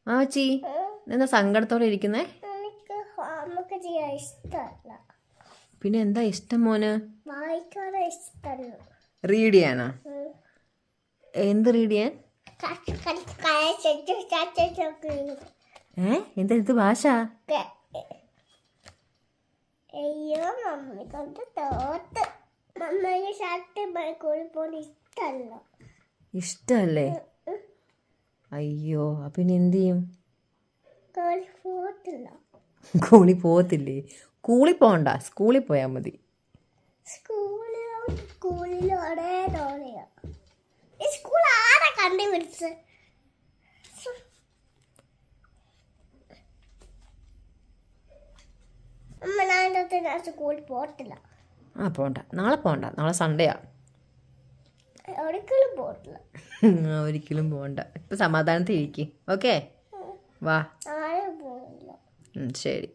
ആച്ചി എന്താ സങ്കടത്തോടെ ഇരിക്കുന്നേ? എനിക്ക് ഹോംവർക്ക് ചെയ്യാൻ ഇഷ്ടമല്ല. പിന്നെ എന്താ ഇഷ്ടം മോന്? വായിക്കാൻ ഇഷ്ടമല്ല. റീഡ് ചെയ്യാനാ? എന്ത് റീഡ് ചെയ്യാൻ? എന്താ എന്ത് ഭാഷ? അയ്യോ മമ്മി കൊണ്ട് തോത്ത്. മമ്മിക്ക് ഷർട്ട് കൂടി പോകാൻ ഇഷ്ടമല്ല. ഇഷ്ടല്ലേ? അയ്യോ അപ്പൊ ഇനി എന്ത് ചെയ്യും? കൂളി പോകത്തില്ലേ? കൂളി പോകണ്ട, സ്കൂളിൽ പോയാൽ മതി. സ്കൂളിൽ ഒരേ തോണിയാ. ഈ സ്കൂൾ ആരാ കണ്ടുപിടിച്ച്? അമ്മ ഞാൻ സ്കൂളിൽ പോകത്തില്ല. പോണ്ട, നാളെ പോണ്ട, നാളെ സൺഡേയാ. ഒരിക്കലും പോകത്തില്ല. ഒരിക്കലും പോകണ്ട. ഇപ്പൊ സമാധാനത്തിൽ ഇരിക്കും. ഓക്കെ വാ. ആരും പോകില്ല. ശരി.